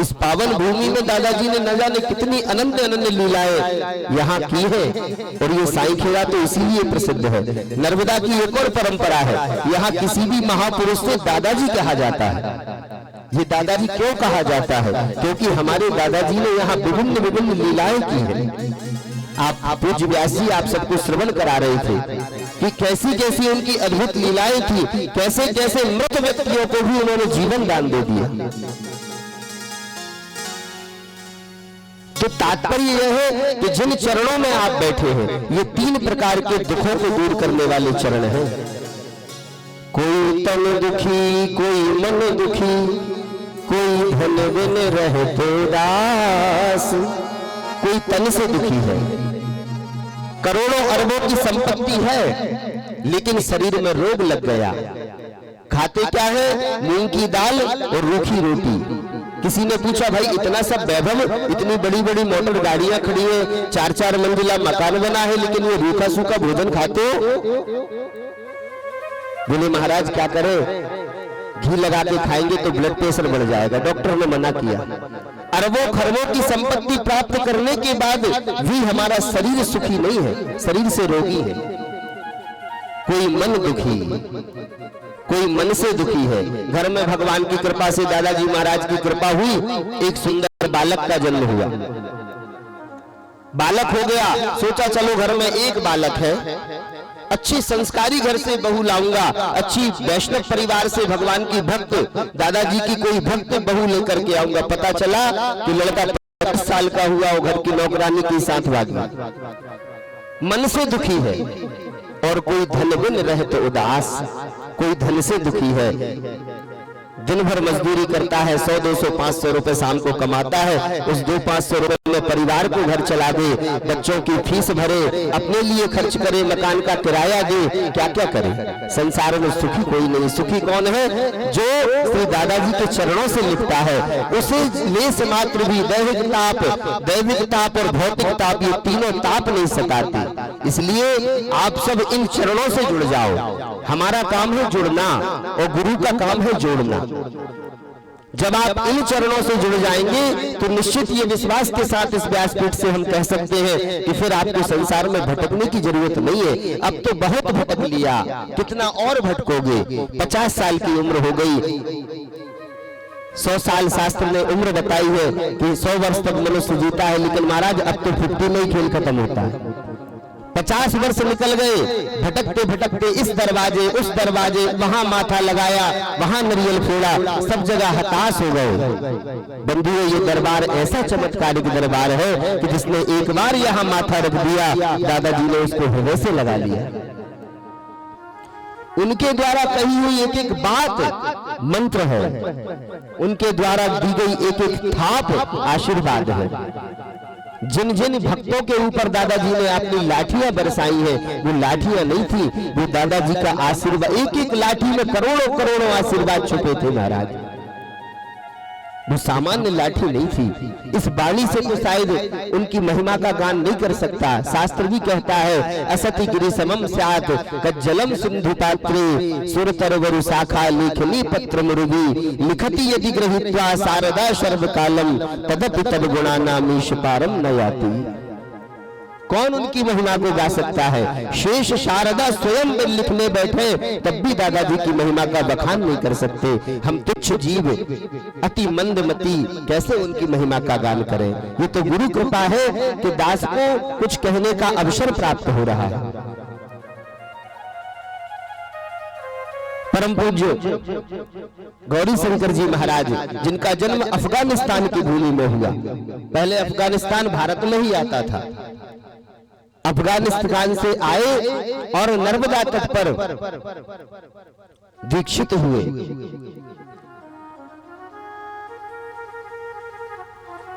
इस पावन भूमि में दादाजी ने न जाने कितनी अनंत अनंत लीलाएं यहाँ की है। और ये साईं खेड़ा तो इसीलिए प्रसिद्ध है। नर्मदा की एक और परंपरा है, यहाँ किसी भी महापुरुष से दादाजी कहा जाता है। ये दादाजी क्यों कहा जाता है? क्योंकि हमारे दादाजी ने यहाँ विभिन्न विभिन्न लीलाएं की है। आप पूज्य व्यास जी आप सबको श्रवण करा रहे थे कि कैसी कैसी उनकी अद्भुत लीलाएं थी, कैसे कैसे मृत व्यक्तियों को भी उन्होंने जीवन दान दे दिया। तो तात्पर्य यह है कि जिन चरणों में आप बैठे हैं, ये 3 प्रकार के दुखों को दूर करने वाले चरण हैं। कोई तन दुखी, कोई मन दुखी, कोई धन बिन रहते दास। कोई तन से दुखी है, करोड़ों अरबों की संपत्ति है, लेकिन शरीर में रोग लग गया। खाते क्या है? मूंग की दाल और रूखी रोटी। किसी ने पूछा, भाई इतना सब वैभव, इतनी बड़ी बड़ी मोटर गाड़ियां खड़ी है, 4-4 मंजिला मकान बना है, लेकिन ये रूखा सूखा भोजन खाते हो? बोले महाराज क्या करें, घी लगा के खाएंगे तो ब्लड प्रेशर बढ़ जाएगा, डॉक्टर ने मना किया। अरबों खरबों की संपत्ति प्राप्त करने के बाद भी हमारा शरीर सुखी नहीं है, शरीर से रोगी है। कोई मन दुखी, कोई मन से दुखी है। घर में भगवान की कृपा से, दादाजी महाराज की कृपा हुई, एक सुंदर बालक का जन्म हुआ। बालक हो गया, सोचा चलो घर में एक बालक है, अच्छी संस्कारी घर से बहू लाऊंगा, अच्छी वैष्णव परिवार से भगवान की भक्त, दादाजी की कोई भक्त बहू लेकर के आऊंगा। पता चला कि लड़का 5 साल का हुआ, वो घर की नौकरानी के साथ भाग गया। मन से दुखी है। और कोई धन बिन रहे तो उदास, कोई धन से दुखी है, दिन भर मजदूरी करता है, 100, 200, 500 रुपए शाम को कमाता है, उस 200-500 रुपए में परिवार को घर चला दे, बच्चों की फीस भरे, अपने लिए खर्च करे, मकान का किराया दे, क्या क्या करे। संसार में सुखी कोई नहीं। सुखी कौन है? जो श्री दादाजी के चरणों से लिपटा है, उसे लेस मात्र भी दैविक ताप और भौतिक ताप, ये तीनों ताप नहीं सताते। इसलिए आप सब इन चरणों से जुड़ जाओ। हमारा काम है जुड़ना और गुरु का काम है जोड़ना। जब आप इन चरणों से जुड़ जाएंगे तो निश्चित ये विश्वास के साथ इस व्यासपीठ से हम कह सकते हैं कि फिर आपको संसार में भटकने की जरूरत नहीं है। अब तो बहुत भटक लिया, कितना और भटकोगे। 50 साल की उम्र हो गई, 100 साल शास्त्र ने उम्र बताई है कि 100 वर्ष तक मनुष्य जीता है, लेकिन महाराज अब तो 50 में ही खेल खत्म होता है। 50 वर्ष निकल गए, भटकते भटकते इस दरवाजे उस दरवाजे, वहां माथा लगाया, वहां नारियल फोड़ा, सब जगह हताश हो गए। बंधुओं, ये दरबार ऐसा चमत्कारिक दरबार है कि जिसने एक बार यहाँ माथा रख दिया, दादाजी ने उसको हृदय से लगा लिया। उनके द्वारा कही हुई एक एक बात मंत्र है, उनके द्वारा दी गई एक एक थाप आशीर्वाद है। जिन जिन भक्तों के ऊपर दादाजी ने अपनी लाठियां बरसाई है, वो लाठियां नहीं थी, वो दादाजी का आशीर्वाद। एक एक लाठी में करोड़ों करोड़ों आशीर्वाद छुपे थे महाराज। वो सामान्य लाठी नहीं थी। इस वाणी से तो शायद उनकी महिमा का गान नहीं कर सकता। शास्त्र भी कहता है, असति गिरि समम स्यात् कज्जलम सिंधु पात्रे सुर तरवरु शाखा लेखनी पत्र मुरुबी लिखति यदि गृहीत्वा शारदा शर्व कालम तदपि तद गुणानामीश पारम न याति। कौन उनकी महिमा को गा सकता है? शेष शारदा स्वयं लिखने बैठे तब भी दादाजी की महिमा का बखान नहीं कर सकते। हम तुच्छ जीव अति मंदमती कैसे उनकी महिमा का गान करें? ये तो गुरु कृपा है कि दास को कुछ कहने का अवसर प्राप्त हो रहा है। परम पूज्य गौरी शंकर जी महाराज, जिनका जन्म अफगानिस्तान की भूमि में हुआ। पहले अफगानिस्तान भारत में ही आता था। अफगानिस्तान से आए और नर्मदा तट पर दीक्षित हुए।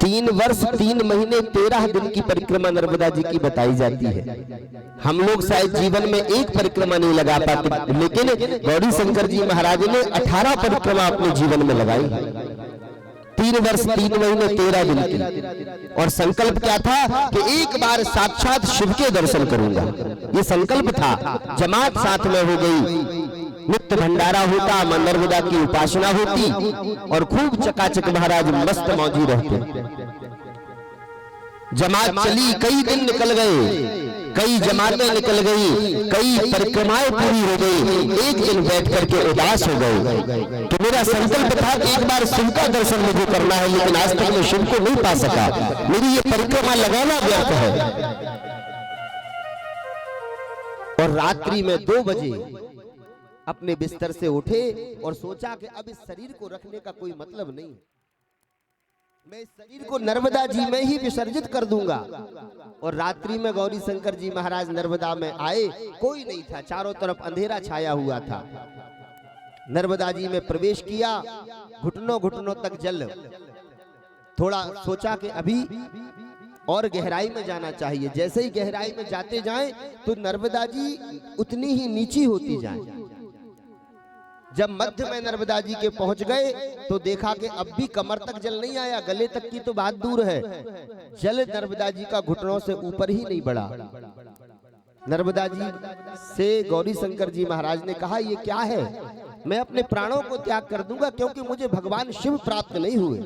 3 वर्ष 3 महीने 13 दिन की परिक्रमा नर्मदा जी की बताई जाती है। हम लोग शायद जीवन में एक परिक्रमा नहीं लगा पाते, लेकिन गौरी शंकर जी महाराज ने 18 परिक्रमा अपने जीवन में लगाई। 3 वर्ष 3 महीने 13 दिन की। और संकल्प क्या था कि एक बार साक्षात शिव के दर्शन करूंगा। ये संकल्प था। जमात साथ में हो गई, नित्य भंडारा होता, मां नर्मदा की उपासना होती और खूब चकाचक महाराज मस्त मौजी रहते। जमात चली, कई दिन निकल गए, कई जमातें निकल गई, कई परिक्रमाएं पूरी हो गई, एक दिन बैठ करके उदास हो गए। तो मेरा संकल्प था कि एक बार शिव का दर्शन मुझे करना है, लेकिन आज तक मैं शिव को नहीं पा सका, मेरी ये परिक्रमा लगाना व्यर्थ है। और रात्रि में 2 बजे अपने बिस्तर से उठे और सोचा कि अब इस शरीर को रखने का कोई मतलब नहीं, मैं इस शरीर को नर्मदा जी में ही विसर्जित कर दूंगा। और रात्रि में गौरी शंकर जी महाराज नर्मदा में आए, कोई नहीं था, चारों तरफ अंधेरा छाया हुआ था। नर्मदा जी में प्रवेश किया, घुटनों घुटनों तक जल। थोड़ा सोचा कि अभी और गहराई में जाना चाहिए, जैसे ही गहराई में जाते जाएं तो नर्मदा जी उतनी ही नीची होती जाएं। जब मध्य में नर्मदा जी के पहुंच गए तो देखा कि अब भी कमर तक जल नहीं आया, गले तक की तो बात दूर है, जल नर्मदा जी का घुटनों से ऊपर ही नहीं बढ़ा। नर्मदा जी से गौरी शंकर जी महाराज ने कहा, ये क्या है, मैं अपने प्राणों को त्याग कर दूंगा, क्योंकि मुझे भगवान शिव प्राप्त नहीं हुए।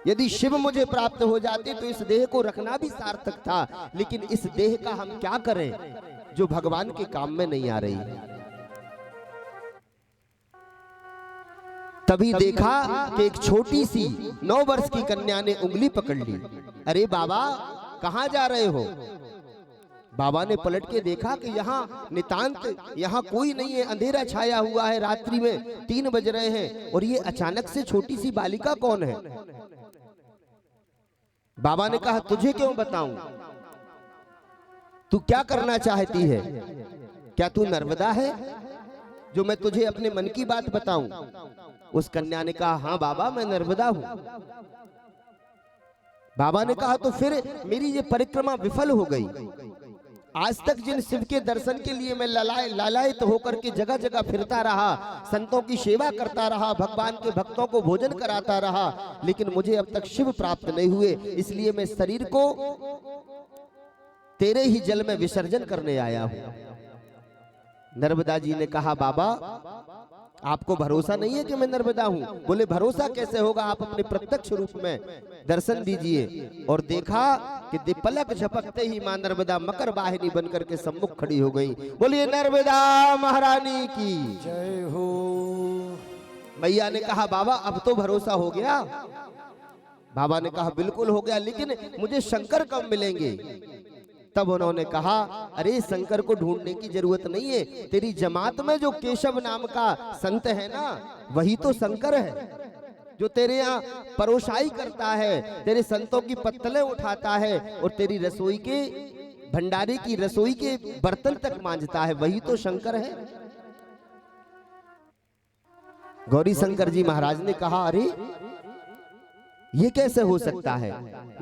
यदि शिव मुझे प्राप्त हो जाते तो इस देह को रखना भी सार्थक था, लेकिन इस देह का हम क्या करें जो भगवान के काम में नहीं आ रही। तभी देखा कि एक छोटी सी 9 वर्ष की कन्या ने उंगली पकड़ ली। अरे बाबा, कहां जा रहे हो? बाबा ने पलट के देखा कि यहाँ नितांत यहाँ कोई नहीं है, अंधेरा छाया हुआ है, रात्रि में 3 बज रहे हैं, और ये अचानक से छोटी सी बालिका कौन है? बाबा ने कहा, तुझे क्यों बताऊं, तू क्या करना चाहती है? क्या तू नर्मदा है जो मैं तुझे अपने मन की बात बताऊं? उस कन्या ने कहा, हाँ बाबा, मैं नर्मदा हूं। बाबा ने कहा, तो फिर मेरी ये परिक्रमा विफल हो गई। आज तक जिन शिव के दर्शन के लिए मैं लालायित होकर के जगह जगह फिरता रहा, संतों की सेवा करता रहा, भगवान के भक्तों को भोजन कराता रहा, लेकिन मुझे अब तक शिव प्राप्त नहीं हुए, इसलिए मैं शरीर को तेरे ही जल में विसर्जन करने आया हूं। नर्मदा जी ने कहा, बाबा आपको भरोसा नहीं है कि मैं नर्मदा हूं? बोले, भरोसा कैसे होगा, आप अपने प्रत्यक्ष रूप में दर्शन दीजिए। और देखा कि पलक झपकते ही मां नर्मदा मकर वाहिनी बनकर के सम्मुख खड़ी हो गई। बोलिए नर्मदा महारानी की जय हो। मैया ने कहा, बाबा अब तो भरोसा हो गया? बाबा ने कहा, बिल्कुल हो गया, लेकिन मुझे शंकर कब मिलेंगे? तब उन्होंने कहा, अरे शंकर को ढूंढने की जरूरत नहीं है, तेरी जमात में जो केशव नाम का संत है ना, वही तो शंकर है, जो तेरे यहाँ परोसाई करता है, तेरे संतों की पत्तलें उठाता है और तेरी रसोई के भंडारे की रसोई के बर्तन तक मांजता है, वही तो शंकर है। गौरी शंकर जी महाराज ने कहा, अरे ये कैसे हो सकता है?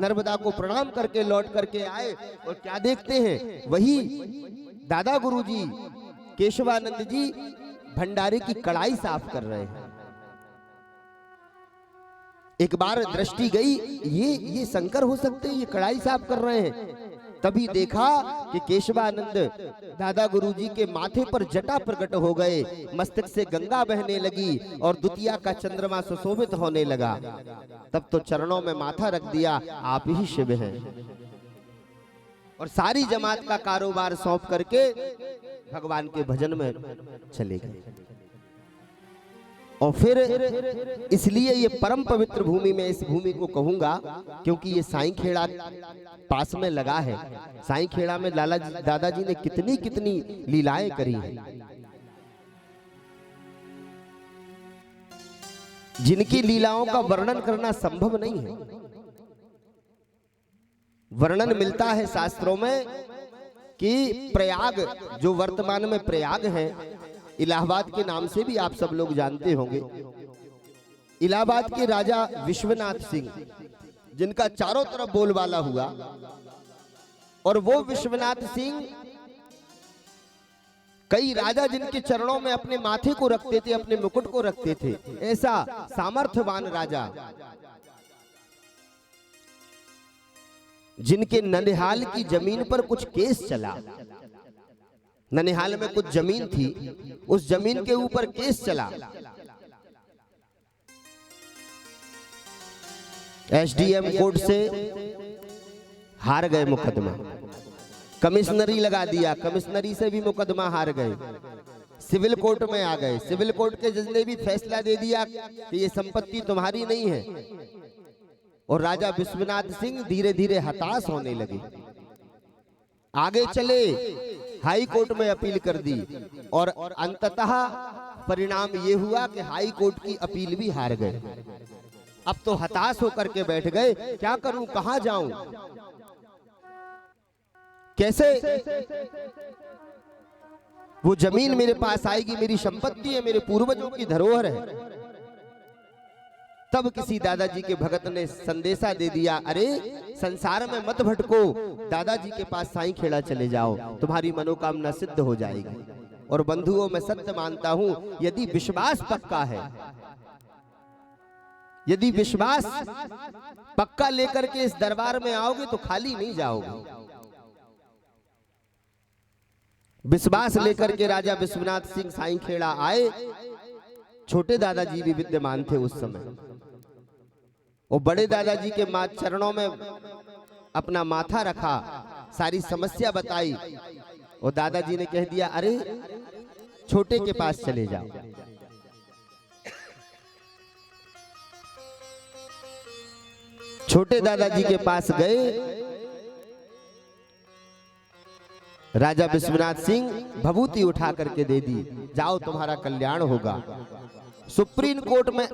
नर्मदा को प्रणाम करके लौट करके आए और क्या देखते हैं, वही दादा गुरुजी केशवानंद जी भंडारे की कड़ाई साफ कर रहे हैं। एक बार दृष्टि गई, ये शंकर हो सकते हैं, ये कड़ाई साफ कर रहे हैं। तभी देखा कि केशवानंद दादा गुरुजी के माथे पर जटा प्रकट हो गए, मस्तक से गंगा बहने लगी और द्वितीया का चंद्रमा सुशोभित होने लगा। तब तो चरणों में माथा रख दिया, आप ही शिव हैं, और सारी जमात का कारोबार सौंप करके भगवान के भजन में चले गए। और फिर इसलिए ये परम पवित्र भूमि में इस भूमि को कहूंगा, क्योंकि ये साईं खेड़ा पास में लगा है। साईं खेड़ा में दादाजी ने कितनी कितनी लीलाएं करी हैं, जिनकी लीलाओं का वर्णन करना संभव नहीं है। वर्णन मिलता है शास्त्रों में कि प्रयाग, जो वर्तमान में प्रयाग है, इलाहाबाद के नाम से भी आप सब लोग जानते होंगे। इलाहाबाद के राजा विश्वनाथ सिंह, जिनका चारों तरफ बोलबाला हुआ, और वो विश्वनाथ सिंह कई राजा जिनके चरणों में अपने माथे को रखते थे, अपने मुकुट को रखते थे, ऐसा सामर्थ्यवान राजा, जिनके ननिहाल की जमीन पर कुछ केस चला, ननिहाल में कुछ जमीन थी, उस जमीन के ऊपर केस चला। एसडीएम कोर्ट से हार गए मुकदमा, कमिश्नरी लगा दिया, कमिश्नरी से भी मुकदमा हार गए, सिविल कोर्ट में आ गए। सिविल कोर्ट के जज ने भी फैसला दे दिया कि ये संपत्ति तुम्हारी नहीं है। और राजा विश्वनाथ सिंह धीरे धीरे हताश होने लगे। आगे चले, हाई कोर्ट में अपील कर दी और अंततः परिणाम ये हुआ कि हाई कोर्ट की अपील भी हार गए। अब तो हताश होकर के बैठ गए, क्या करूं, कहां जाऊं, कैसे वो जमीन मेरे पास आएगी, मेरी संपत्ति है, मेरे पूर्वजों की धरोहर है। तब किसी दादाजी के भगत ने संदेशा दे दिया, अरे संसार में मत भटको, दादाजी के पास साईं खेड़ा चले जाओ, तुम्हारी मनोकामना सिद्ध हो जाएगी। और बंधुओं, मैं सत्य मानता हूं, यदि विश्वास पक्का है, यदि विश्वास पक्का लेकर के इस दरबार में आओगे तो खाली नहीं जाओगे। विश्वास लेकर के राजा विश्वनाथ सिंह साईं खेड़ा आए। छोटे दादाजी भी विद्यमान थे उस समय। और बड़े दादाजी के चरणों में अपना माथा रखा, सारी समस्या बताई। और दादाजी ने कह दिया, अरे छोटे के पास चले जाओ। छोटे दादाजी के पास गए। राजा विश्वनाथ सिंह भभूति उठा करके दे दी, जाओ तुम्हारा कल्याण होगा। सुप्रीम कोर्ट में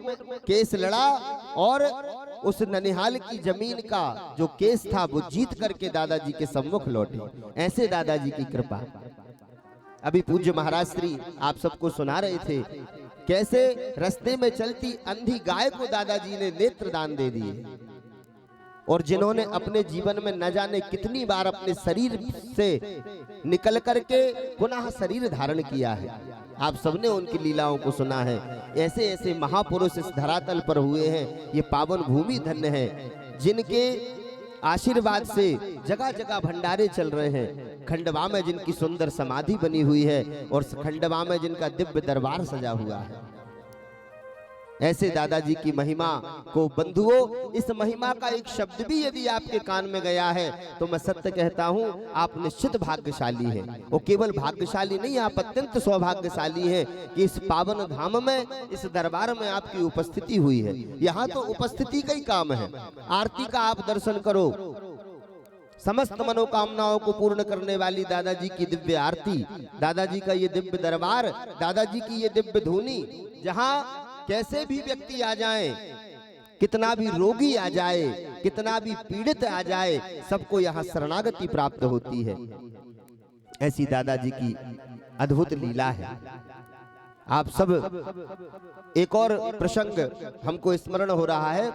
केस लड़ा और उस ननिहाल की जमीन का जो केस था वो जीत करके दादाजी के सम्मुख लौटे। ऐसे दादाजी की कृपा। अभी पूज्य महाराज श्री आप सबको सुना रहे थे, कैसे रास्ते में चलती अंधी गाय को दादाजी ने नेत्र दान दे दिए। और जिन्होंने अपने जीवन में न जाने कितनी बार अपने शरीर से निकल करके पुनः शरीर धारण किया है, आप सबने उनकी लीलाओं को सुना है। ऐसे ऐसे महापुरुष इस धरातल पर हुए हैं। ये पावन भूमि धन्य है, जिनके आशीर्वाद से जगह जगह भंडारे चल रहे हैं। खंडवा में जिनकी सुंदर समाधि बनी हुई है और खंडवा में जिनका दिव्य दरबार सजा हुआ है। ऐसे दादाजी की महिमा को बंधुओं, इस महिमा का एक शब्द भी यदि आपके कान में गया है तो मैं सत्य कहता हूं, आप निश्चित भाग्यशाली हैं। वो केवल भाग्यशाली नहीं, आप अत्यंत सौभाग्यशाली हैं कि इस पावन धाम में, इस दरबार में आपकी उपस्थिति हुई है। यहाँ तो उपस्थिति का ही काम है। आरती का आप दर्शन करो, समस्त मनोकामनाओं को पूर्ण करने वाली दादाजी की दिव्य आरती, दादाजी का ये दिव्य दरबार, दादाजी की ये दिव्य धुनी, जहाँ कैसे भी व्यक्ति आ जाए, कितना भी रोगी आ जाए, कितना भी पीड़ित आ जाए, सबको यहाँ शरणागति प्राप्त होती है। ऐसी दादाजी की अद्भुत लीला है। आप सब, एक और प्रसंग हमको स्मरण हो रहा है।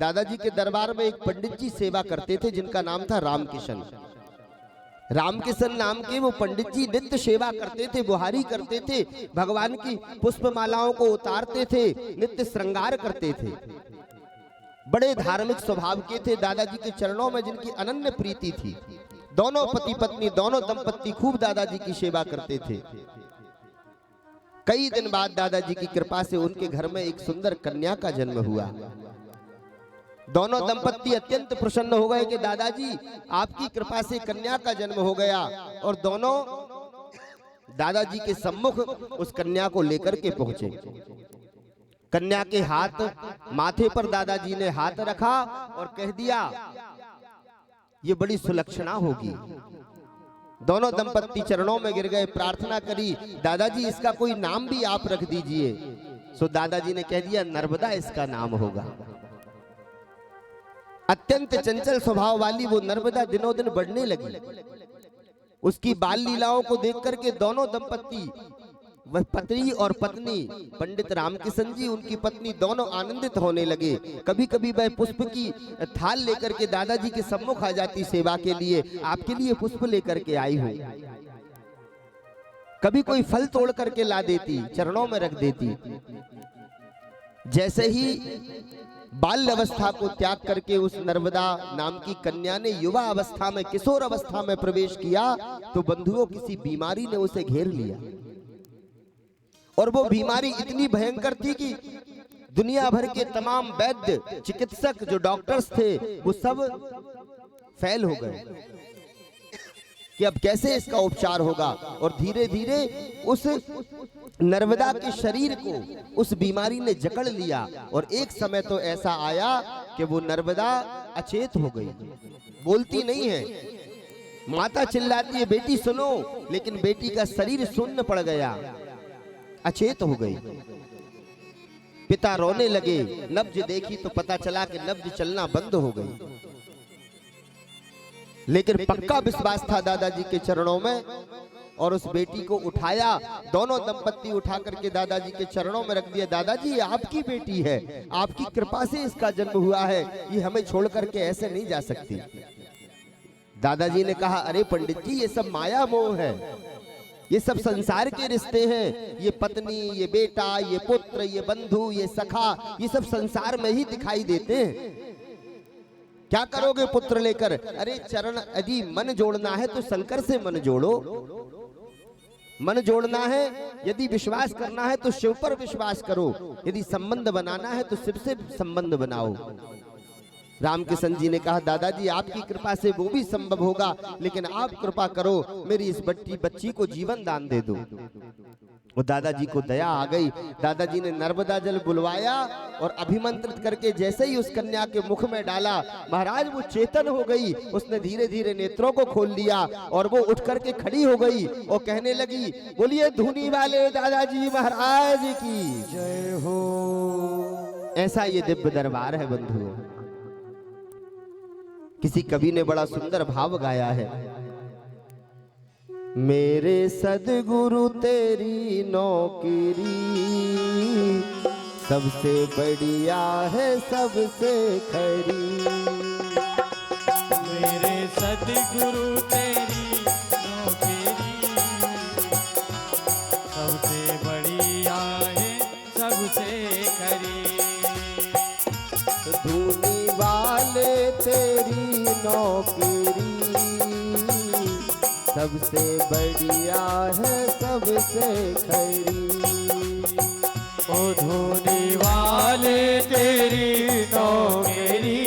दादाजी के दरबार में एक पंडित जी सेवा करते थे, जिनका नाम था रामकिशन। रामकिशन नाम के वो पंडित जी नित्य सेवा करते थे, बुहारी करते थे, भगवान की पुष्पमालाओं को उतारते थे, नित्य श्रृंगार करते थे। बड़े धार्मिक स्वभाव के थे। दादाजी के चरणों में जिनकी अनन्य प्रीति थी। दोनों पति पत्नी, दोनों दंपत्ति खूब दादाजी की सेवा करते थे। कई दिन बाद दादाजी की कृपा से उनके घर में एक सुंदर कन्या का जन्म हुआ। दोनों दंपत्ति अत्यंत प्रसन्न हो गए कि दादाजी आपकी कृपा से कन्या का जन्म हो गया। और दोनों दादाजी के सम्मुख उस कन्या को लेकर के पहुंचे। कन्या के हाथ माथे पर दादाजी ने हाथ रखा और कह दिया, ये बड़ी सुलक्षणा होगी। दोनों दंपत्ति चरणों में गिर गए, प्रार्थना करी, दादाजी इसका कोई नाम भी आप रख दीजिए। सो दादाजी ने कह दिया, नर्मदा इसका नाम होगा। अत्यंत चंचल स्वभाव वाली वो नर्मदा दिनों दिन बढ़ने लगी। उसकी बाल लीलाओं को देख करके दोनों दंपत्ति, वह पति और पत्नी, पंडित रामकिशन जी, उनकी पत्नी, दोनों आनंदित होने लगे। कभी कभी वह पुष्प की थाल लेकर के दादाजी के सम्मुख आ जाती सेवा के लिए, आपके लिए पुष्प लेकर के आई हूं। कभी कोई फल तोड़ करके ला देती, चरणों में रख देती। जैसे ही बाल्य अवस्था को त्याग करके उस नर्मदा नाम की कन्या ने युवा अवस्था में, किशोर अवस्था में प्रवेश किया तो बंधुओं किसी बीमारी ने उसे घेर लिया। और वो बीमारी इतनी भयंकर थी कि दुनिया भर के तमाम वैद्य चिकित्सक जो डॉक्टर्स थे वो सब फेल हो गए कि अब कैसे इसका उपचार होगा। और धीरे धीरे उस नर्मदा के शरीर को उस बीमारी ने जकड़ लिया और एक समय तो ऐसा आया कि वो नर्मदा अचेत हो गई, बोलती नहीं है। माता चिल्लाती है बेटी सुनो, लेकिन बेटी का शरीर शून्य पड़ गया, अचेत हो गई। पिता रोने लगे, नब्ज देखी तो पता चला कि नब्ज चलना बंद हो गई। लेकिन पक्का विश्वास था दादाजी के चरणों में और उस बेटी को उठाया, दोनों दंपत्ति उठा करके दादाजी के चरणों में रख दिया। दादाजी ये आपकी बेटी है, आपकी कृपा से इसका जन्म हुआ है, ये हमें छोड़ करके ऐसे नहीं जा सकती। दादाजी ने कहा अरे पंडित जी ये सब माया मोह है, ये सब संसार के रिश्ते हैं, ये पत्नी, ये बेटा, ये पुत्र, ये बंधु, ये सखा, ये सब संसार में ही दिखाई देते हैं। क्या करोगे पुत्र लेकर? अरे चरण, यदि मन जोड़ना है तो शंकर से मन जोड़ो, मन जोड़ना है, यदि विश्वास करना है तो शिव पर विश्वास करो, यदि संबंध बनाना है तो शिव से संबंध बनाओ। रामकिशन जी ने कहा दादाजी आपकी कृपा से वो भी संभव होगा, लेकिन आप कृपा करो मेरी इस बच्ची को जीवन दान दे दो। वो दादाजी को दया आ गई। दादाजी ने नर्मदा जल बुलवाया और अभिमंत्रित करके जैसे ही उस कन्या के मुख में डाला, महाराज वो चेतन हो गई। उसने धीरे धीरे नेत्रों को खोल लिया और वो उठ करके खड़ी हो गई और कहने लगी बोलिए धूनी वाले दादाजी महाराज की जय हो। ऐसा ये दिव्य दरबार है बंधुओं। किसी कवि ने बड़ा सुंदर भाव गाया है, मेरे सदगुरु तेरी नौकरी सबसे बढ़िया है सबसे खरी। मेरे सदगुरु तेरी नौकरी सबसे बढ़िया है सबसे खरी। धूनी वाले तेरी नौकरी सबसे बढ़िया है सबसे खरी। ओ धूनी वाले तेरी नौकरी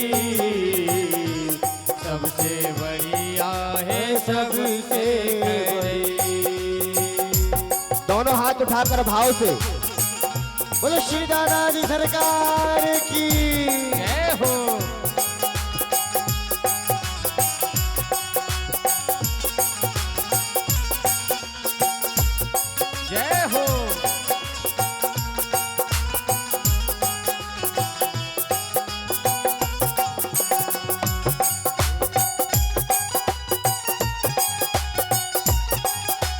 सबसे बढ़िया है सबसे खरी। दोनों हाथ उठाकर भाव से बोलो श्री दादाजी सरकार की जय हो। जय हो।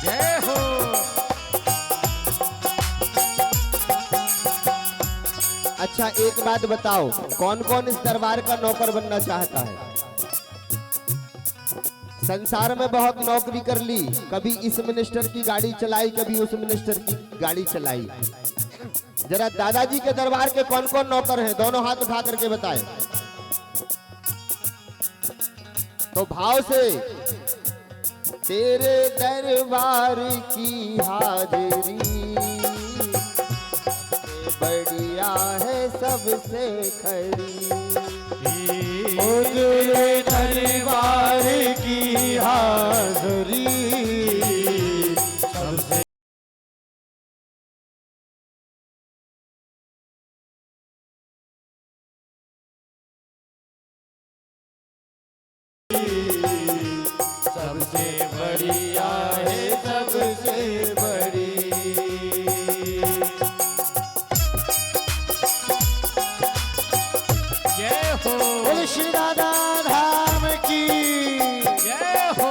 जय हो। अच्छा एक बात बताओ, कौन कौन इस दरबार का नौकर बनना चाहता है? संसार में बहुत नौकरी कर ली, कभी इस मिनिस्टर की गाड़ी चलाई, कभी उस मिनिस्टर की गाड़ी चलाई। जरा दादाजी के दरबार के कौन कौन नौकर हैं, दोनों हाथ उठा करके बताएं। तो भाव से तेरे दरबार की हाजिरी बढ़िया है सबसे खरी। तेरे दरबार की हाज़िरी सबसे सबसे बढ़िया है सबसे बड़ी। जय हो। बोले श्री दादा धाम की जय हो।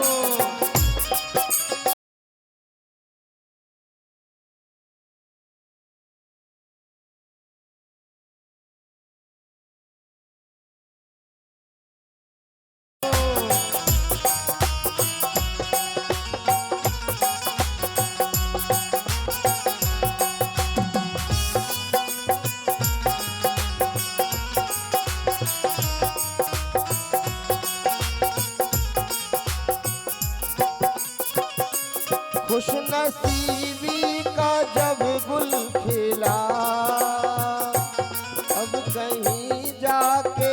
खुश नसीबी का जब गुल खिला, अब कहीं जाके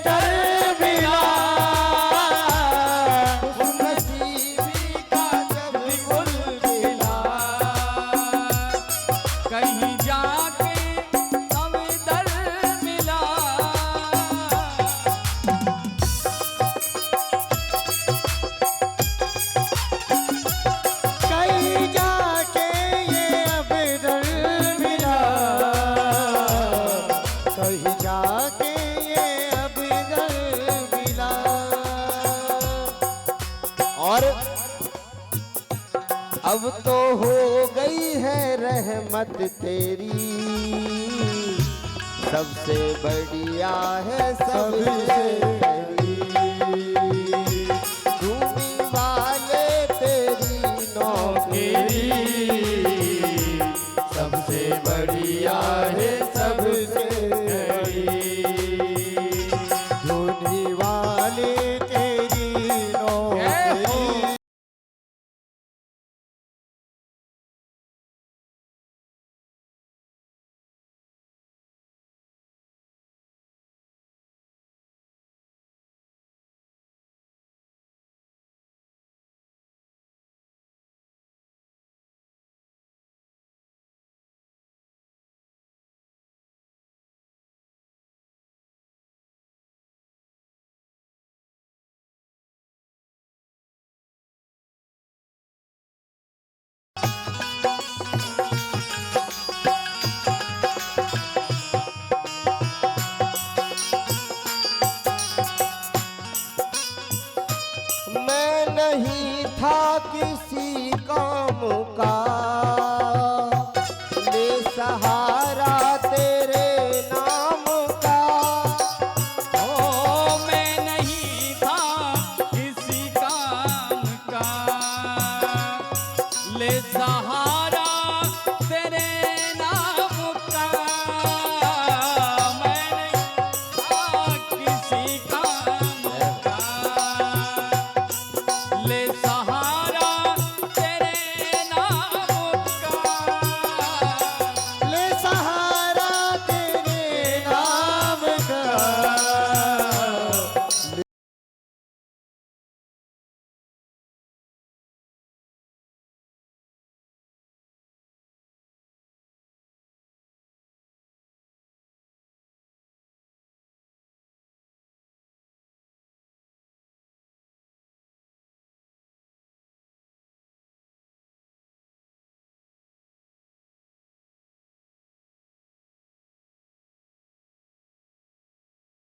दर मिला, खुश नसीबी का जब गुल खिला, कहीं जाके तब दर मिला। कहीं जाके ये अब दर मिला, कहीं जाके ये अब दर मिला। और अब तो हो गई है रहमत तेरी, सबसे बढ़िया है सबसे तेरी, ढूंढी वाले तेरी नौकरी, सबसे बढ़िया है सबसे तेरी, ढूंढी वाले तेरी नौकरी। मैं नहीं था किसी काम का, ले सहारा तेरे नाम का, ओ मैं नहीं था किसी काम का, ले सहारा तेरे नाम का। मैं नहीं था किसी काम का, ले सहारा तेरे नाम का। ले सहारा तेरे नाम का।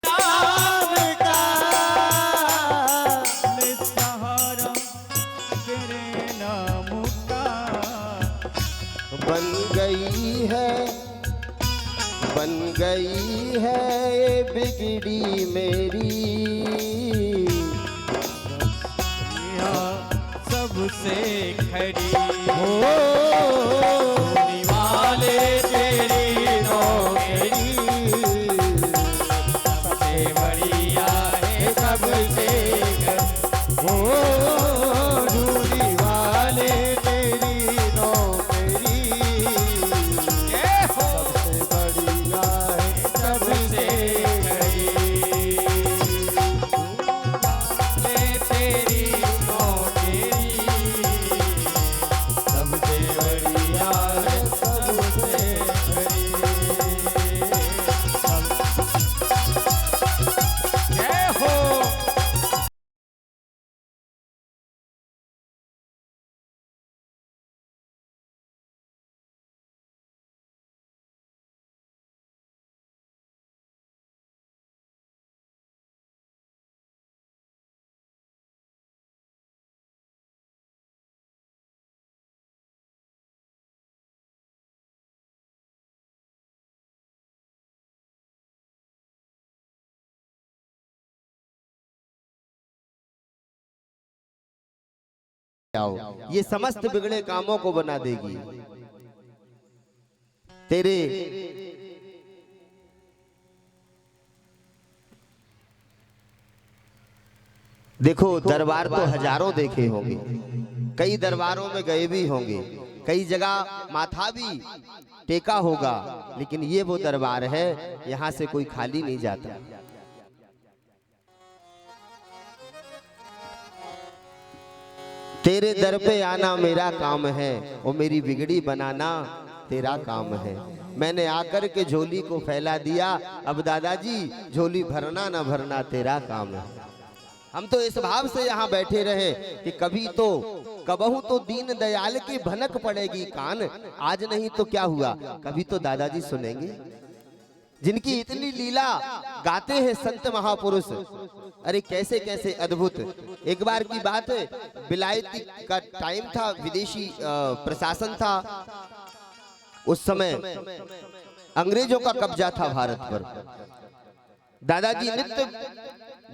नाम का। ले सहारा तेरे नाम का। बन गई है ये बिगड़ी मेरी, यहाँ सबसे खड़ी हो होने वाले तेरी नौकरी, सबसे बढ़िया है सबसे हो ढूंढी वाले तेरी नौकरी, ये हो सबसे बढ़िया है सबसे खड़ी ले तेरी नौकरी, सबसे बढ़िया है सबसे खड़ी। जय हो ये समस्त बिगड़े कामों को बना देगी। तेरे देखो दरबार तो हजारों देखे होंगे, कई दरबारों में गए भी होंगे, कई जगह माथा भी टेका होगा, लेकिन ये वो दरबार है यहां से कोई खाली नहीं जाता। तेरे दर पे आना मेरा काम है, और मेरी बिगड़ी बनाना तेरा काम है। मैंने आकर के झोली को फैला दिया, अब दादाजी झोली भरना ना भरना तेरा काम है। हम तो इस भाव से यहाँ बैठे रहे कि कभी तो कबहू तो दीन दयाल की भनक पड़ेगी कान, आज नहीं तो क्या हुआ, कभी तो दादाजी सुनेंगे। जिनकी इतनी लीला गाते हैं संत महापुरुष, अरे कैसे कैसे अद्भुत। एक बार की बात है, विलायती का टाइम था, विदेशी प्रशासन था उस समय, अंग्रेजों का कब्जा था भारत पर। दादाजी नित्य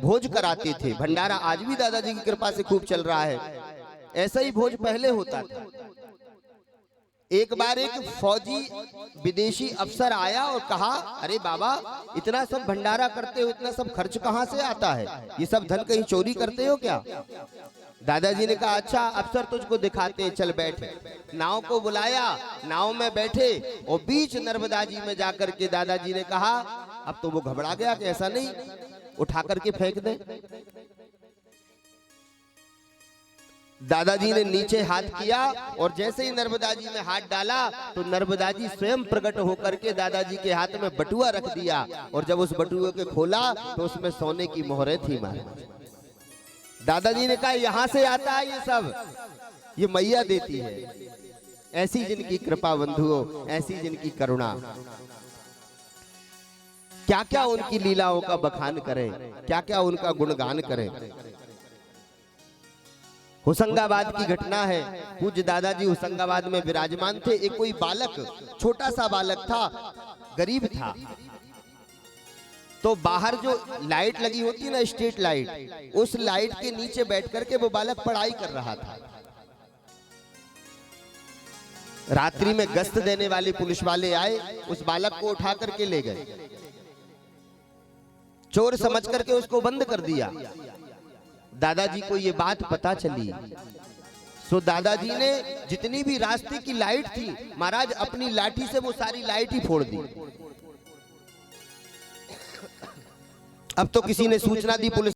भोज कराते थे, भंडारा आज भी दादाजी की कृपा से खूब चल रहा है। ऐसा ही भोज पहले होता था। एक बार एक फौजी विदेशी अफसर आया और कहा, अरे बाबा इतना सब भंडारा करते हो, इतना सब खर्च कहाँ से आता है, ये सब धन कहीं चोरी करते हो क्या? दादाजी ने कहा, अच्छा अफसर तुझको दिखाते हैं, चल बैठ। नाव को बुलाया, नाव में बैठे और बीच नर्मदा जी में जाकर के दादाजी ने कहा, अब तो वो घबरा गया कि ऐसा नहीं, उठा करके फेंक दे। दादाजी ने नीचे हाथ किया और जैसे ही नर्मदा जी में हाथ डाला तो नर्मदा जी स्वयं प्रकट होकर के दादाजी के हाथ में बटुआ रख दिया, और जब उस बटुए को खोला तो उसमें सोने की मोहरें थी महाराज। दादाजी ने कहा, यहां से आता है ये सब, ये मैया देती है। ऐसी जिनकी कृपा बंधुओं, ऐसी जिनकी करुणा, क्या क्या उनकी लीलाओं का बखान करें, क्या क्या उनका गुणगान करें। होशंगाबाद की घटना है, पूज्य दादाजी होशंगाबाद में विराजमान थे। एक कोई बालक, छोटा सा बालक था, गरीब था, तो बाहर जो लाइट लगी होती है ना, स्ट्रीट लाइट, उस लाइट के नीचे बैठ करके वो बालक पढ़ाई कर रहा था। रात्रि में गश्त देने वाले पुलिस वाले आए, उस बालक को उठा करके ले गए, चोर समझ करके उसको बंद कर दिया। दादाजी को ये बात पता चली, सो दादाजी ने जितनी भी रास्ते की लाइट थी महाराज, अपनी लाठी से वो सारी लाइट ही फोड़ दी। अब तो किसी ने सूचना दी पुलिस,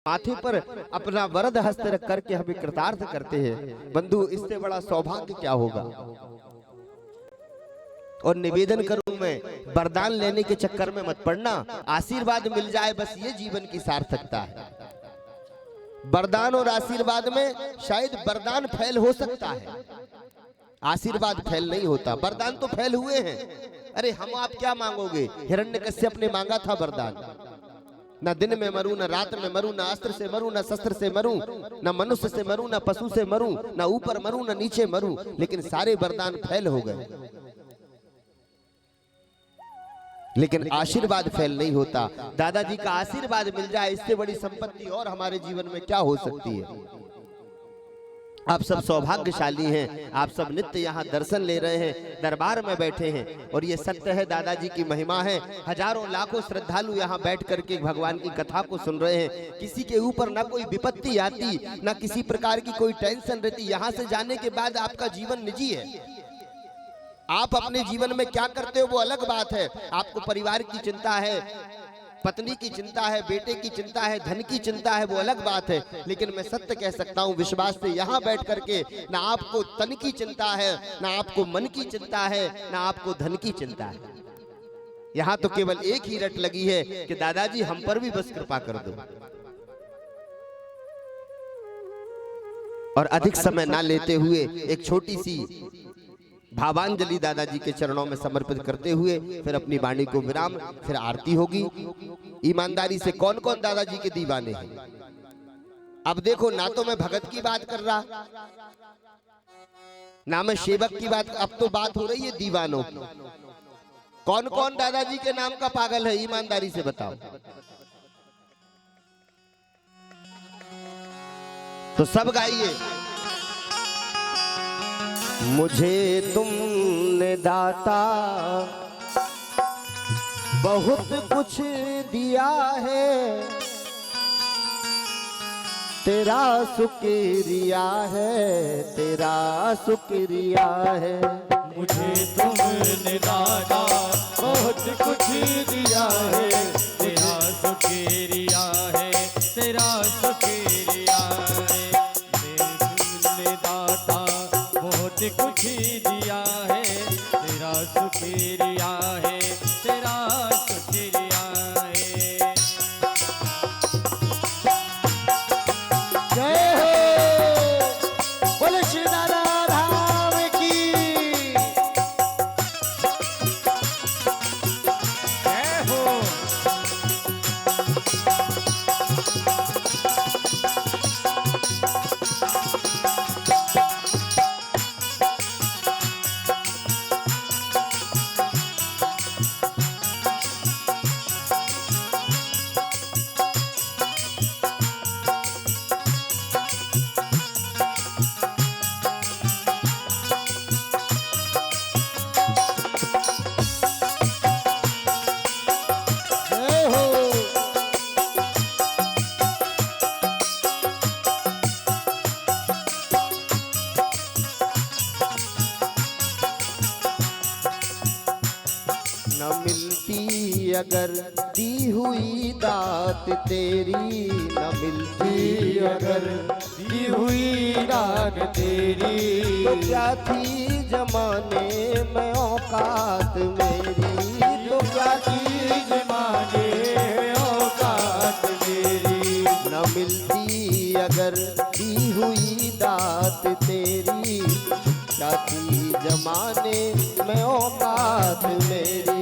माथे पर अपना वरद हस्त रख करके हमें कृतार्थ करते हैं। बंधु, इससे बड़ा सौभाग्य क्या होगा। और निवेदन करूं मैं, वरदान लेने के चक्कर में मत पड़ना, आशीर्वाद मिल जाए बस ये जीवन की सार्थकता है। वरदान और आशीर्वाद में शायद वरदान फैल हो सकता है, आशीर्वाद फैल नहीं होता, वरदान तो फैल हुए हैं। अरे हम आप क्या मांगोगे? हिरण्यकश्यप ने मांगा था वरदान, ना दिन में मरूं, ना रात में मरूं, ना अस्त्र से मरूं, ना शस्त्र से मरूं, ना मनुष्य से मरूं, ना पशु से मरूं, ना ऊपर मरूं, ना नीचे मरूं, लेकिन सारे वरदान फैल हो गए। लेकिन आशीर्वाद फैल नहीं होता। दादाजी का आशीर्वाद मिल जाए, इससे बड़ी संपत्ति और हमारे जीवन में क्या हो सकती है। आप सब सौभाग्यशाली हैं, आप सब नित्य यहाँ दर्शन ले रहे हैं, दरबार में बैठे हैं, और ये सत्य है, दादाजी की महिमा है। हजारों लाखों श्रद्धालु यहाँ बैठ करके भगवान की कथा को सुन रहे हैं। किसी के ऊपर ना कोई विपत्ति आती, ना किसी प्रकार की कोई टेंशन रहती। यहाँ से जाने के बाद आपका जीवन निजी है। आप अपने जीवन में क्या करते हो वो अलग बात है। आपको परिवार की चिंता है, पत्नी की चिंता है, बेटे की चिंता है, धन की चिंता है, वो अलग बात है। लेकिन मैं सत्य कह सकता हूँ विश्वास से, यहाँ बैठ करके ना आपको तन की चिंता है, ना आपको मन की चिंता है, ना आपको धन की चिंता है। यहाँ तो केवल एक ही रट लगी है कि दादाजी हम पर भी बस कृपा कर दो। और अधिक समय ना लेते हुए एक छोटी सी भावांजलि दादाजी के चरणों में समर्पित करते हुए फिर अपनी वाणी को विराम, फिर आरती होगी। ईमानदारी से कौन कौन दादाजी के दीवाने हैं? अब देखो, ना तो मैं भगत की बात कर रहा, ना मैं सेवक की बात, अब तो बात हो रही है दीवानों की। कौन कौन दादाजी के नाम का पागल है? ईमानदारी से बताओ। तो सब गाइए। मुझे तुमने दाता बहुत कुछ दिया है, तेरा शुक्रिया है, तेरा शुक्रिया है। मुझे तुमने दादा बहुत कुछ दिया है, तेरा शुक्रिया है, तेरा शुक्रिया है। तुमने दादा बहुत कुछ दिया है, तेरा शुक्रिया है, तेरा शुक्रिया है। जय हो, बोले श्री दादा धाम की जय हो। जय हो। न मिलती अगर दी हुई दात तेरी, न मिलती अगर दी हुई दात तेरी, तो क्या थी जमाने में औकात मेरी, तो क्या थी जमाने औकात मेरी। न मिलती अगर दी हुई दात तेरी, क्या थी जमाने में औकात मेरी।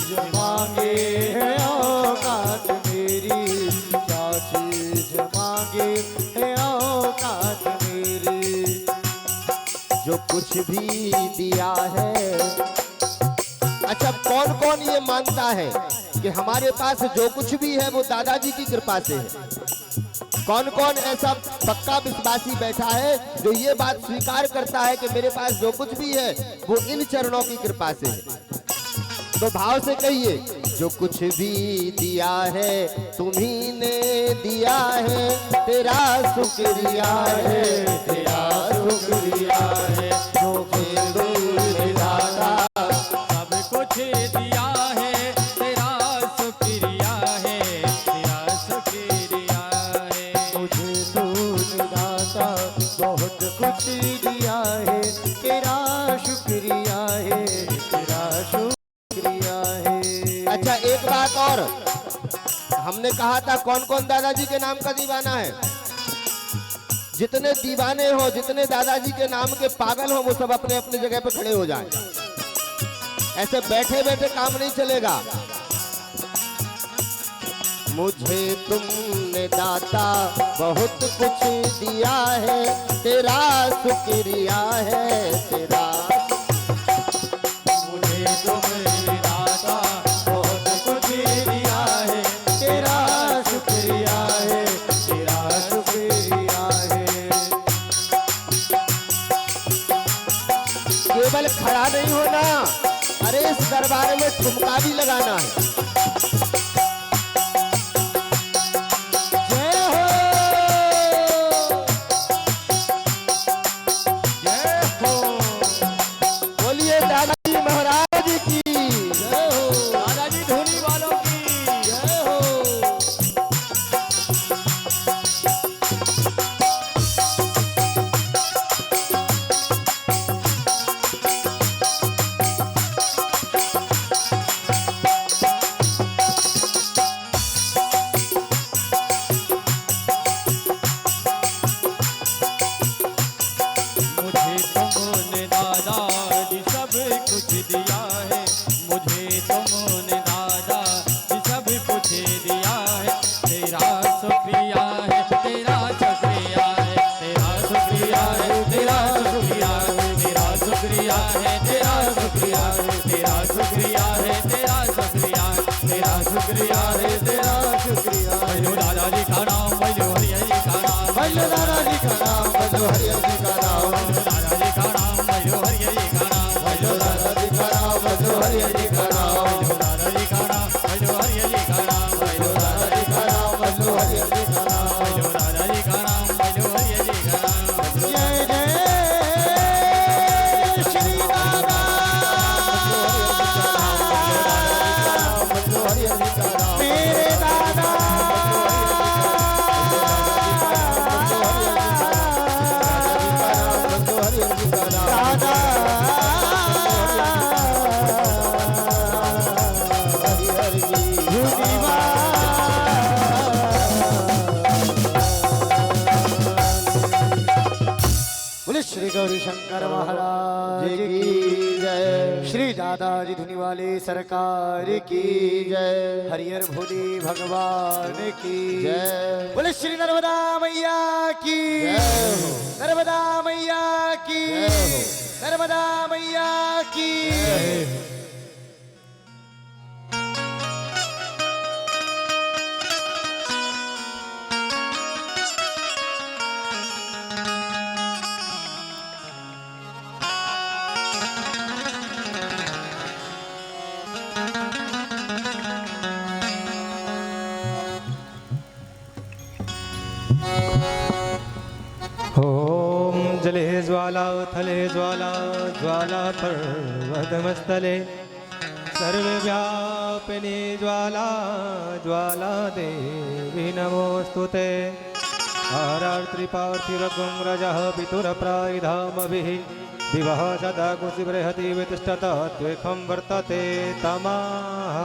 जो मांगे है औकात मेरी, क्या चीज मांगे है औकात मेरी। जो कुछ भी दिया है। अच्छा, कौन कौन ये मानता है कि हमारे पास जो कुछ भी है वो दादाजी की कृपा से है? कौन कौन ऐसा पक्का विश्वासी बैठा है जो ये बात स्वीकार करता है कि मेरे पास जो कुछ भी है वो इन चरणों की कृपा से है? तो भाव से कहिए, जो कुछ भी दिया है तुम्ही ने दिया है, तेरा शुक्रिया है, तेरा शुक्रिया है। जो कि दादा सब कुछ दिया है, तेरा शुक्रिया है, तेरा शुक्रिया है। मुझे तूने दाता बहुत कुछ दिया है, तेरा शुक्रिया है, तेरा शुक्रिया है। अच्छा, एक बात और, हमने कहा था कौन कौन दादाजी के नाम का दीवाना है? जितने दीवाने हो, जितने दादाजी के नाम के पागल हो, वो सब अपने अपने जगह पे खड़े हो जाएं। ऐसे बैठे बैठे काम नहीं चलेगा। मुझे तुमने दाता बहुत कुछ दिया है, तेरा शुक्रिया है, तेरा। मुझे तुमने दाता बहुत कुछ दिया है, तेरा शुक्रिया है, तेरा शुक्रिया है। केवल खड़ा नहीं होना, अरे इस दरबार में ठुमका भी लगाना है। दादाजी का नाम भजो हरि हरि का नाम, भजो दादाजी का नाम, भजो हरि हरि का नाम, दादाजी का नाम भजो हरि हरि का नाम, भजो दादाजी का नाम, भजो हरि हरि का नाम, दादाजी का नाम भजो हरि हरि का नाम, भजो दादाजी का नाम, भजो हरि हरि का नाम, दादाजी का नाम भजो हरि हरि का नाम। जय जय श्री दादा, भजो हरि हरि का नाम, मेरे दादा श्री गौरी शंकर महाराज की जय, श्री दादाजी धुनी वाले सरकार की जय, हरिहर भोले भगवान की जय। बोले श्री नर्मदा मैया की जय, नर्मदा मैया की, नर्मदा मैया की। ओम जले ज्वाला थले ज्वाला ज्वाला पर्वतमस्तले सर्वव्यापिनी ज्वाला ज्वाला देवी नमोस्तुते। आरार्त्रिपार्थिरगुं रजः पितुरप्रायधामभिः दिवः सदा कुशिबृहति वितिष्ठत द्वेखं वर्तते तमाः।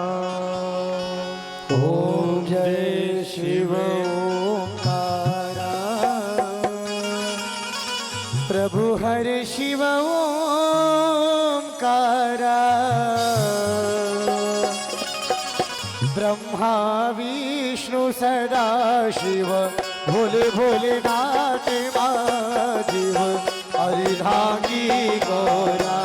ओम जय शिव ओंकारा, प्रभु हरि शिव ओंकारा, ब्रह्मा विष्णु सदा शिव, भोले भोलेनाथ महादेव, अर्धांगी गौरा।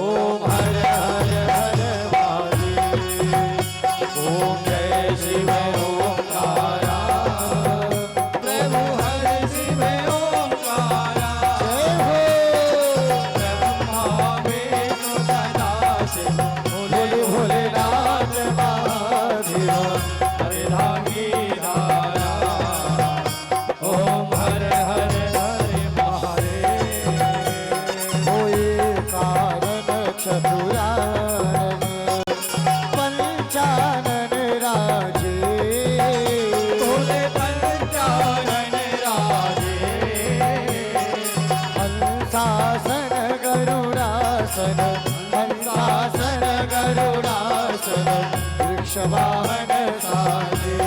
ओम हर हर हर महादेव, ओम जय शिव ओंकारा, प्रभु हर शिव ओंकारा, जय हो ब्रह्मा विष्णु सदा शिव, भोले भोलेनाथ महादेव, अर्धांगी धारा। ओम हर हर हर महादेव, होए कारण चतुरानन, पंचानन राजे, भोले पंचानन राजे, हंसासन गरुड़ासन, हंसासन गरुड़ासन, वृक्षवाहन साजे।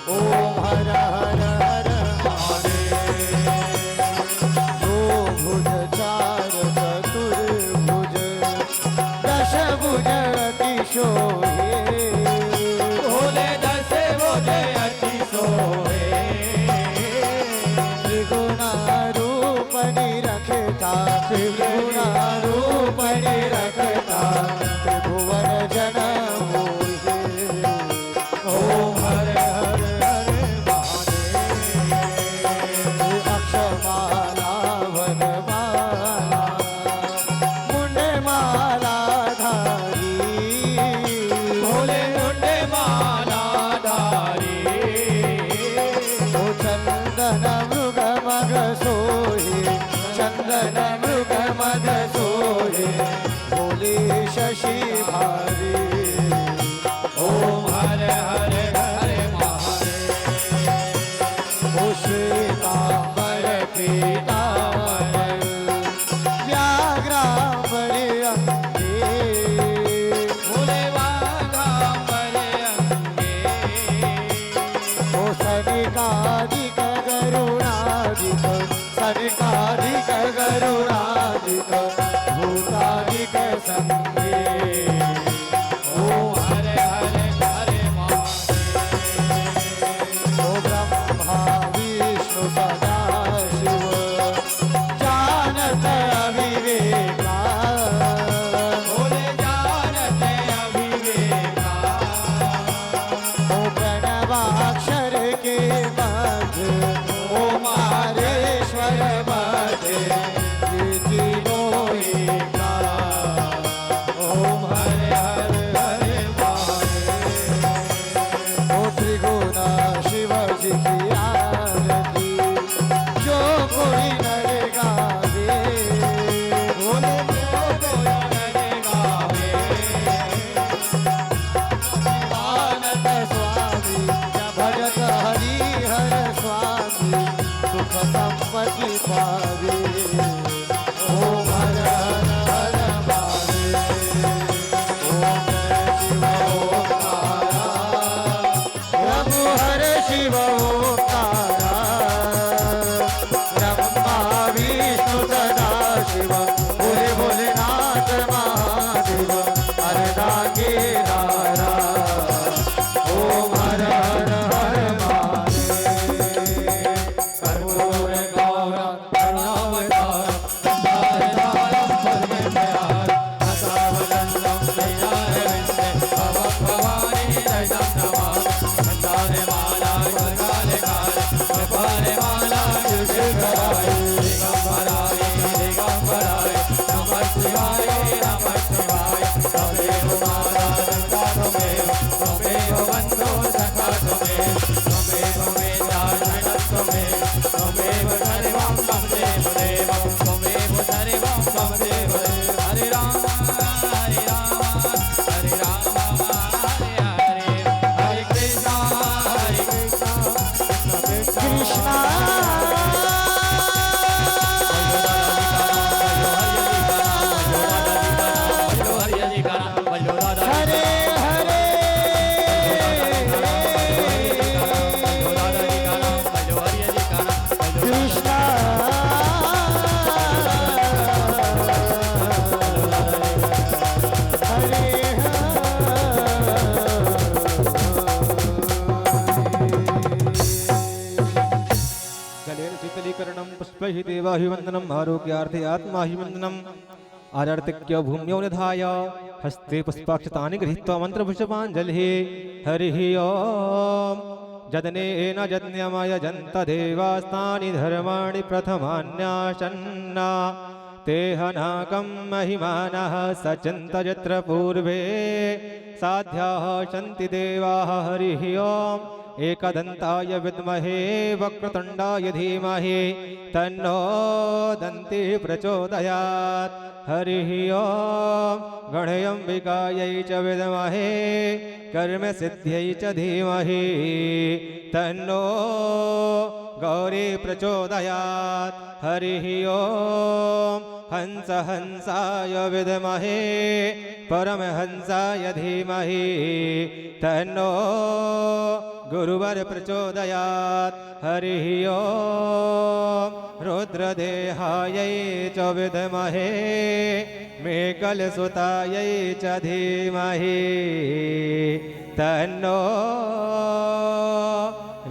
ओम हर हर हर श्वेतांबर पीतांबर व्याघ्रांबर अंगे भोले वाघांबर अंगे ओ सनिकादिक गरुणादिक सनिकादिक गरुणादिक भूतादिक संगे ओम हरे हरे हरे महादेव ओ ब्रह्मा विष्णु सदाशिव जानत अविवेका भोले जानते अविवेका ओ प्रणवाक्षर के मध्य ओमारेश्वर मध्य ये तीनों एका ओम हरे हरे हरे महादेव ओ त्रिगुण शिव जी की आरती जो कोई नर गावे भोले को नरे गावे आनंद स्वामी भजत हरि हर स्वामी सुख संपत्ति पावे ओम हर हर हर महादेव ओम शिव ओंकारा प्रभु हर शिव ओंकारा ब्रह्मा विष्णु सदा शिव भोले भोलेनाथ महादेव अर्धांगे नारा ओम हर हर हर महादेव कर्पूर गौरम करुणावतारम संसारसारम भजनमयार असावदन्तं दैनारविन्दे भवभवानी दयितं नमामि वन्दाने माला गङ्गाले काले कृपाले माला युगधराय दिगम्बराय दिगम्बराय नमः शिवाय त्वमेव माता दुर्गा त्वमेव बन्धो सखा त्वमेव वेदा त्वमेव सर्वं मम देवदेवं त्वमेव सर्वं मम देवदेव हरे राम हरे राम हरे राम हरे हरे हरे कृष्णा कृष्णा हरे हरे कृष्णा जलेन शीतलीकरणं पुष्पैः देवाभिवन्दनम् आरोग्यार्थे आत्माभिवन्दनम् आरर्तिक्य भूम्यो निधाय हस्ते पुष्पाक्षतानि गृहीत्वा मन्त्रपुष्पाञ्जलिः हरिः ॐ जदनेन यज्ञमयजन्त देवास्तानि धर्माणि प्रथमान्यासन्ना ते हनाकं महिमानः सचन्त यत्र पूर्वे साध्याः सन्ति देवाः हरिः ॐ एकदन्ताय विद्महे वक्रतुण्डाय धीमहि तन्नो दन्ति प्रचोदयात् हरिः ॐ गणयम्बिकायै च विद्महे कर्मसिद्ध्यै च धीमहि तन्नो गौरी प्रचोदयात् हरिः ॐ हंस हंसाय विद्महे परमहंसाय धीमहि तन्नो गुरुवर प्रचोदयात् हरिः ॐ रुद्रदेहायै च विद्महे मेकलसुतायै च धीमहि तन्नो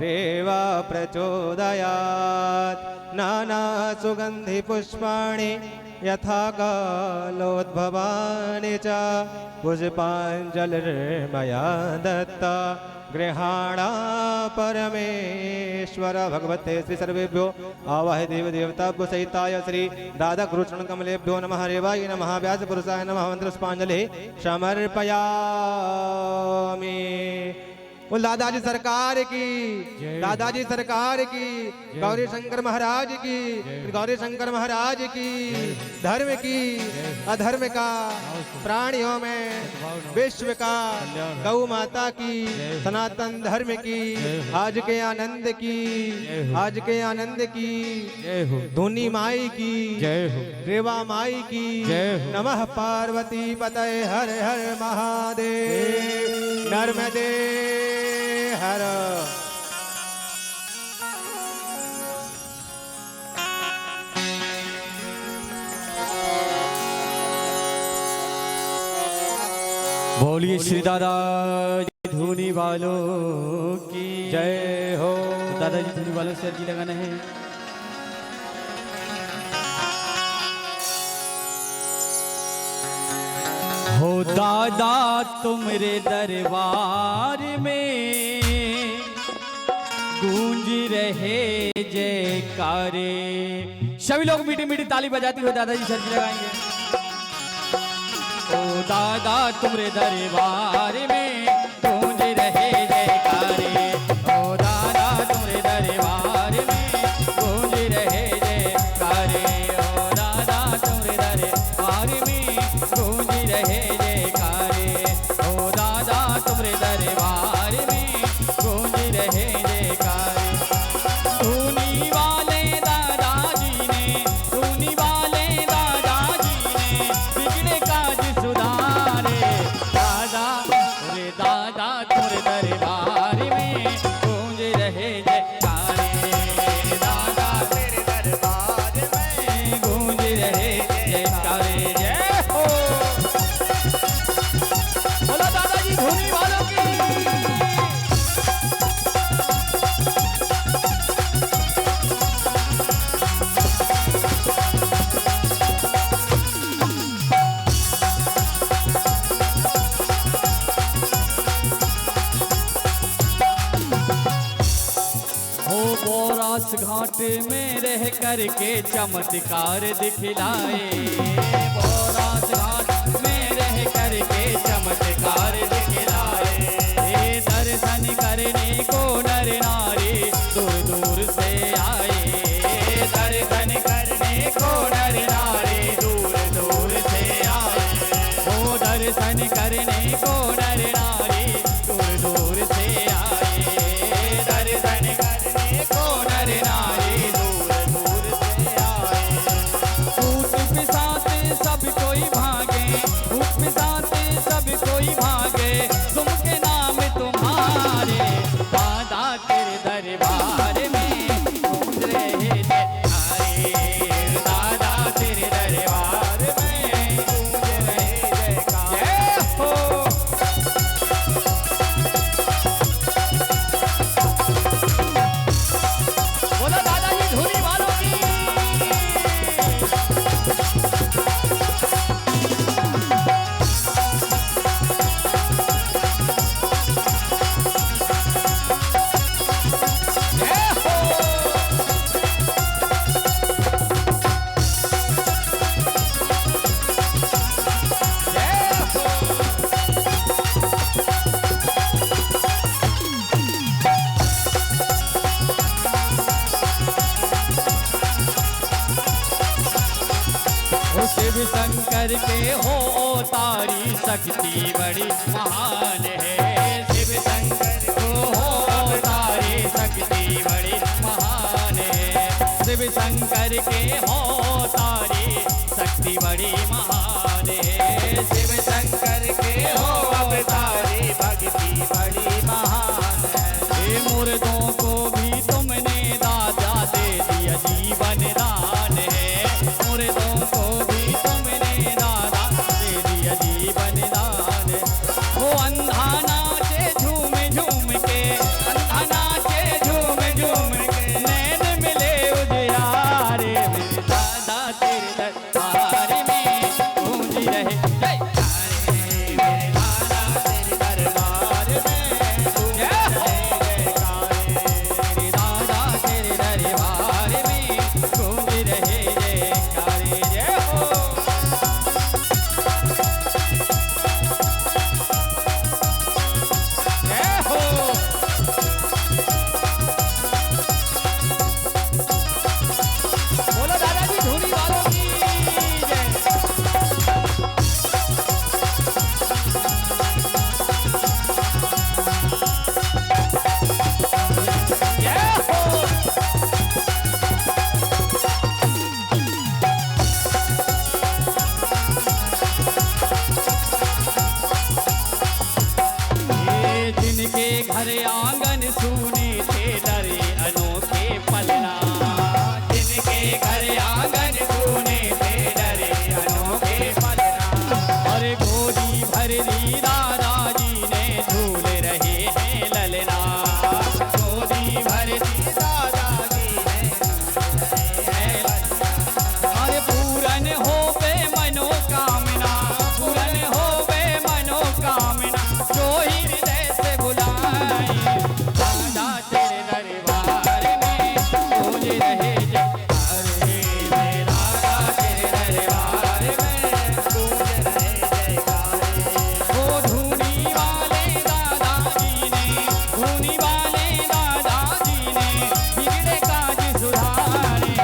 रेवा प्रचोदयात् नानासुगन्धिपुष्पाणि यथा कालोद्भवानि च पुष्पाञ्जलिर्मया दत्ता गृहाणा परमेश्वर भगवते श्री सर्वेभ्यो आवाहि देव देवताभ्यो सहिताय श्री दादा गुरुचरण कमलेभ्यो नमः रेवाय नमः व्यास पुरुषाय नमः मंत्रपुष्पाञ्जलिः समर्पयामि बोल दादाजी सरकार की, दादाजी सरकार की, गौरी शंकर महाराज की, गौरी शंकर महाराज की। धर्म की अधर्म का प्राणियों में विश्व का गौ माता की सनातन धर्म की आज के आनंद की, आज के आनंद की धुनी माई की, रेवा माई की। नमः पार्वती पतये हर हर महादेव। नर्मदे हर। बोलिए श्री दादा धुनी वालों की जय हो। दादाजी धुनी वालों से अर्जी लगाना है। हो दादा तुमरे दरबार में गूंज रहे जयकारे। सभी लोग मीठी मीठी ताली बजाती हुए दादाजी से अर्जी लगाएंगे। ओ दादा तुमरे दरबार में गूंज रहे जयकारे। ओ दादा तुमरे दरबार में गूंज रहे जयकारे। ओ दादा तुमरे दरबार में गूंज रहे जयकारे। ओ दादा तुमरे दरबार में गूंज रहे जयकारे। धुनी वाले दादाजी ने, धुनी वाले दादाजी ने बिगड़े काज सुधारे। दादा रे दादा तुमरे दरबार में गूंज रहे जयकारे। दादा तेरे दरबार में गूंज रहे जयकारे। जय हो। बोलो दादाजी धुनी वालों की। हो बोरास घाट में रह करके चमत्कार दिखलाए। बोरास घाट में रह करके चमत्कार दिखलाए। ये दर्शन करने को नर नारी दूर दूर से आए। दर्शन करने को नर नारी दूर दूर से आए। वो दर्शन करने को नर नारी दूर दूर से आए। दर्शन करने को नर नारी दूर दूर से आए। भूत पिशाच सब कोई भागे, भूत पिशाच सब कोई भागे तुम के नाम तुम्हारे। दादा तेरे दरबार में गूंज रहे जयकारे। दादा तेरे दरबार में गूंज रहे जयकारे। जय हो। बोलो दादाजी धुनी वालों की। जय हो। जय हो। ओ शिव शंकर के हो तारी शक्ति बड़ी महान है। शिव शंकर को हो तारी शक्ति बड़ी महान है। शिव शंकर के हो तारी शक्ति बड़ी महान है। शिव शंकर के हो अवतारी भक्ति बड़ी महान है। ये मुर्दों को भी तुमने दादा दे दिया जीवन दान है। मुर्दों को भी तुमने दादा दे दिया जीवन दान है। वो अंधा नाचे झूम झूम के, अंधा नाचे झूम झूम के नैन मिले उजियारे। मेरे दादा तेरे दरबार में गूंज रहे जयकारे। मेरे दादा गूंज रहे जयकारे मेरे राधा तेरे दरबार में गूंज रहे जयकारे। ओ धूनी वाले दादाजी ने बिगड़े काज सुधारे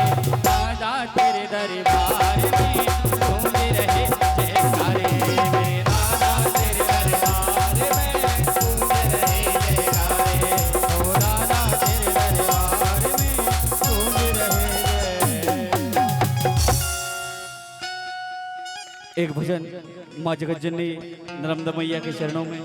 दादा तेरे दरबार में गूंज रहे जयकारे मेरे दादा तेरे दरबार में गूंज रहे जयकारे। ओ दादा तेरे दरबार में गूंज रहे एक भजन माँ जगत जननी नर्मदा मैया के चरणों में